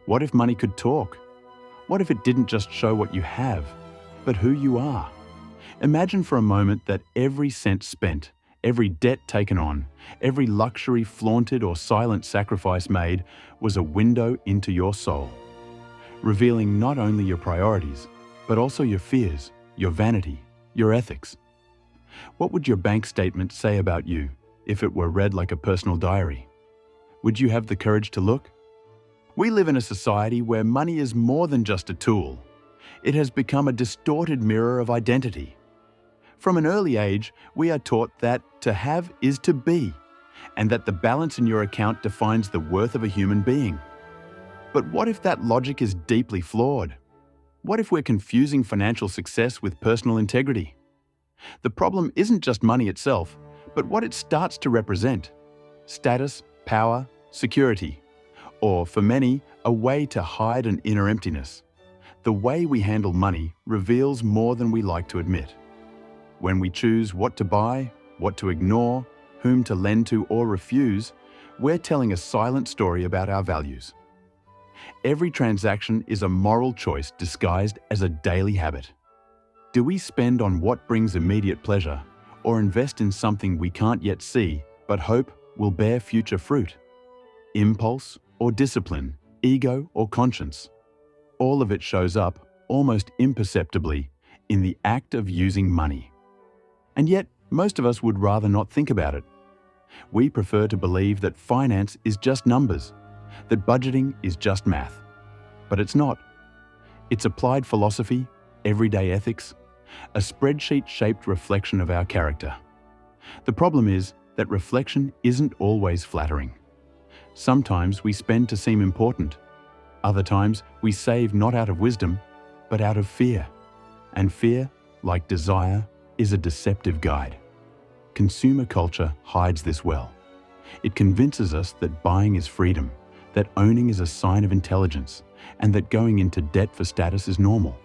What if money could talk? What if it didn't just show what you have, but who you are? Imagine for a moment that every cent spent, every debt taken on, every luxury flaunted or silent sacrifice made was a window into your soul, revealing not only your priorities, but also your fears, your vanity, your ethics. What would your bank statement say about you if it were read like a personal diary? Would you have the courage to look? We live in a society where money is more than just a tool. It has become a distorted mirror of identity. From an early age, we are taught that to have is to be, and that the balance in your account defines the worth of a human being. But what if that logic is deeply flawed? What if we're confusing financial success with personal integrity? The problem isn't just money itself, but what it starts to represent: status, power, security, or for many, a way to hide an inner emptiness. The way we handle money reveals more than we like to admit. When we choose what to buy, what to ignore, whom to lend to or refuse, we're telling a silent story about our values. Every transaction is a moral choice disguised as a daily habit. Do we spend on what brings immediate pleasure, or invest in something we can't yet see but hope will bear future fruit? Impulse or discipline, ego or conscience? All of it shows up, almost imperceptibly, in the act of using money. And yet, most of us would rather not think about it. We prefer to believe that finance is just numbers, that budgeting is just math. But it's not. It's applied philosophy, everyday ethics, a spreadsheet-shaped reflection of our character. The problem is that reflection isn't always flattering. Sometimes we spend to seem important. Other times we save not out of wisdom, but out of fear. And fear, like desire, is a deceptive guide. Consumer culture hides this well. It convinces us that buying is freedom, that owning is a sign of intelligence, and that going into debt for status is normal.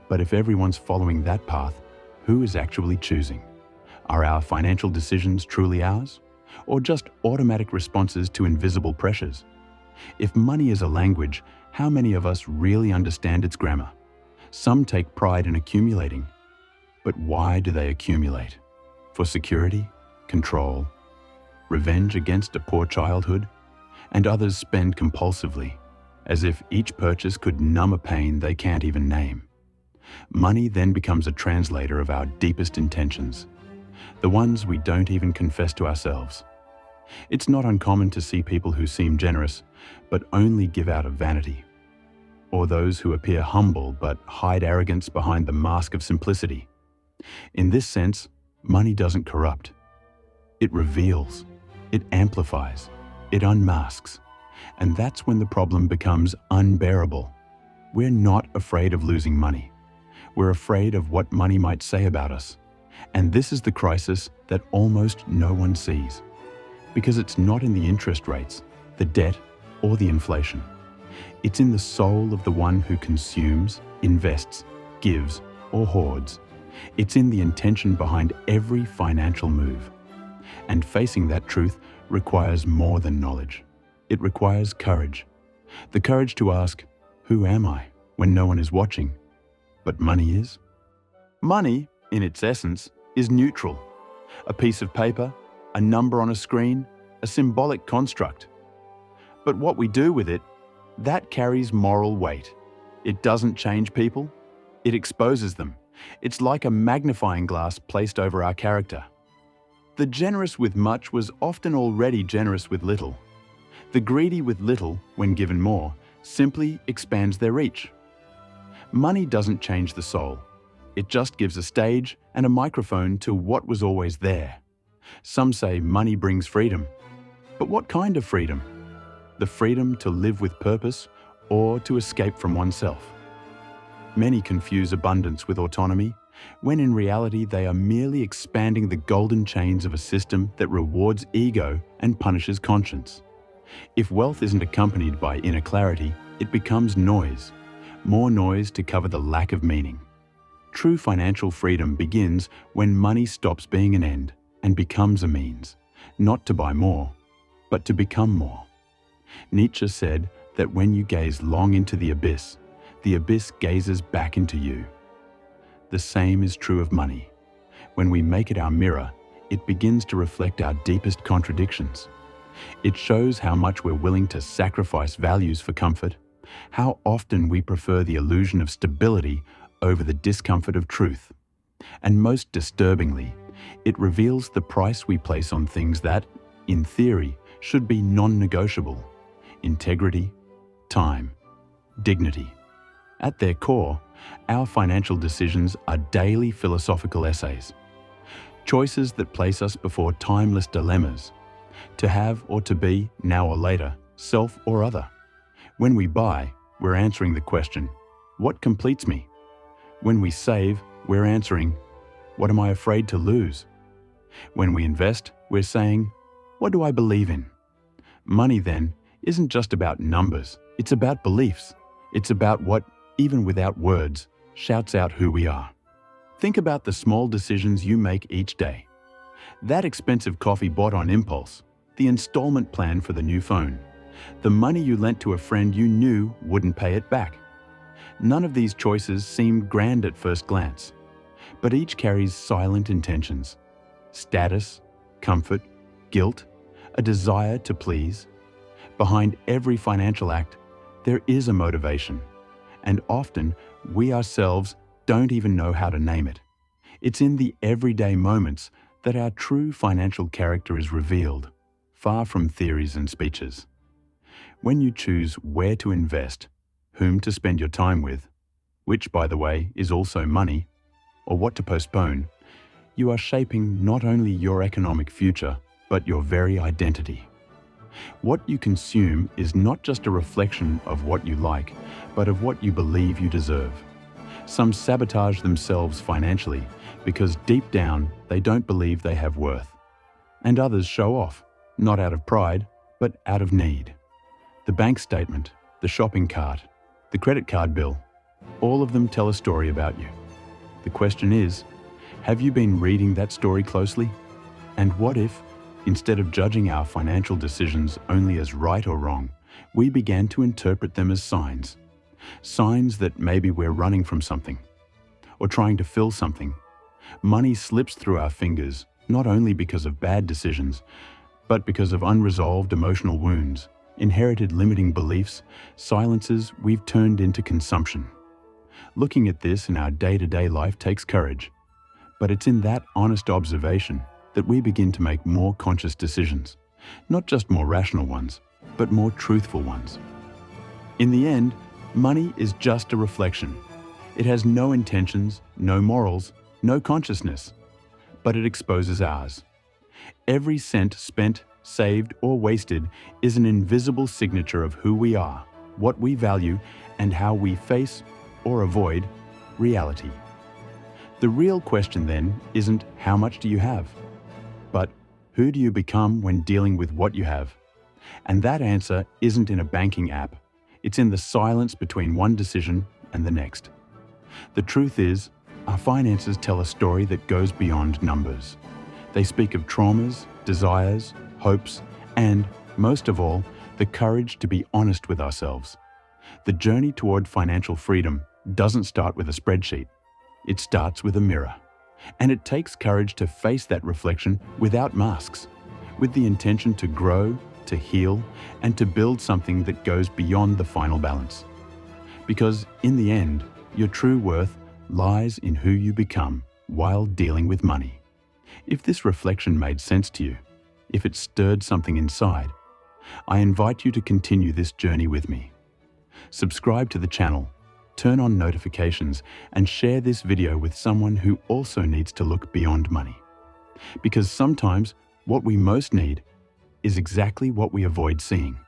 But if everyone's following that path, who is actually choosing? Are our financial decisions truly ours, or just automatic responses to invisible pressures? If money is a language, how many of us really understand its grammar? Some take pride in accumulating. But why do they accumulate? For security, control, revenge against a poor childhood? And others spend compulsively, as if each purchase could numb a pain they can't even name. Money then becomes a translator of our deepest intentions, the ones we don't even confess to ourselves. It's not uncommon to see people who seem generous, but only give out of vanity, or those who appear humble but hide arrogance behind the mask of simplicity. In this sense, money doesn't corrupt. It reveals, it amplifies, it unmasks, and that's when the problem becomes unbearable. We're not afraid of losing money. We're afraid of what money might say about us. And this is the crisis that almost no one sees. Because it's not in the interest rates, the debt, or the inflation. It's in the soul of the one who consumes, invests, gives, or hoards. It's in the intention behind every financial move. And facing that truth requires more than knowledge. It requires courage. The courage to ask, who am I, when no one is watching? But money is? Money, in its essence, is neutral. A piece of paper, a number on a screen, a symbolic construct. But what we do with it, that carries moral weight. It doesn't change people, it exposes them. It's like a magnifying glass placed over our character. The generous with much was often already generous with little. The greedy with little, when given more, simply expands their reach. Money doesn't change the soul. It just gives a stage and a microphone to what was always there. Some say money brings freedom. But what kind of freedom? The freedom to live with purpose or to escape from oneself. Many confuse abundance with autonomy, when in reality they are merely expanding the golden chains of a system that rewards ego and punishes conscience. If wealth isn't accompanied by inner clarity, it becomes noise, more noise to cover the lack of meaning. True financial freedom begins when money stops being an end and becomes a means, not to buy more, but to become more. Nietzsche said that when you gaze long into the abyss gazes back into you. The same is true of money. When we make it our mirror, it begins to reflect our deepest contradictions. It shows how much we're willing to sacrifice values for comfort, how often we prefer the illusion of stability over the discomfort of truth. And most disturbingly, it reveals the price we place on things that, in theory, should be non-negotiable: integrity, time, dignity. At their core, our financial decisions are daily philosophical essays, choices that place us before timeless dilemmas: to have or to be, now or later, self or other. When we buy, we're answering the question, what completes me? When we save, we're answering, what am I afraid to lose? When we invest, we're saying, what do I believe in? Money, then, isn't just about numbers. It's about beliefs. It's about what, even without words, shouts out who we are. Think about the small decisions you make each day. That expensive coffee bought on impulse, the installment plan for the new phone, the money you lent to a friend you knew wouldn't pay it back. None of these choices seem grand at first glance, but each carries silent intentions: status, comfort, guilt, a desire to please. Behind every financial act, there is a motivation, and often we ourselves don't even know how to name it. It's in the everyday moments that our true financial character is revealed, far from theories and speeches. When you choose where to invest, whom to spend your time with, which, by the way, is also money, or what to postpone, you are shaping not only your economic future, but your very identity. What you consume is not just a reflection of what you like, but of what you believe you deserve. Some sabotage themselves financially because deep down they don't believe they have worth. And others show off, not out of pride, but out of need. The bank statement, the shopping cart, the credit card bill, all of them tell a story about you. The question is, have you been reading that story closely? And what if, instead of judging our financial decisions only as right or wrong, we began to interpret them as signs? Signs that maybe we're running from something, or trying to fill something. Money slips through our fingers, not only because of bad decisions, but because of unresolved emotional wounds, inherited limiting beliefs, silences we've turned into consumption. Looking at this in our day-to-day life takes courage, but it's in that honest observation that we begin to make more conscious decisions, not just more rational ones, but more truthful ones. In the end, money is just a reflection. It has no intentions, no morals, no consciousness, but it exposes ours. Every cent spent, saved, or wasted is an invisible signature of who we are, what we value, and how we face or avoid reality. The real question then isn't how much do you have, but who do you become when dealing with what you have? And that answer isn't in a banking app. It's in the silence between one decision and the next. The truth is, our finances tell a story that goes beyond numbers. They speak of traumas, desires, hopes, and, most of all, the courage to be honest with ourselves. The journey toward financial freedom doesn't start with a spreadsheet. It starts with a mirror. And it takes courage to face that reflection without masks, with the intention to grow, to heal, and to build something that goes beyond the final balance. Because in the end, your true worth lies in who you become while dealing with money. If this reflection made sense to you, if it stirred something inside, I invite you to continue this journey with me. Subscribe to the channel, turn on notifications, and share this video with someone who also needs to look beyond money. Because sometimes what we most need is exactly what we avoid seeing.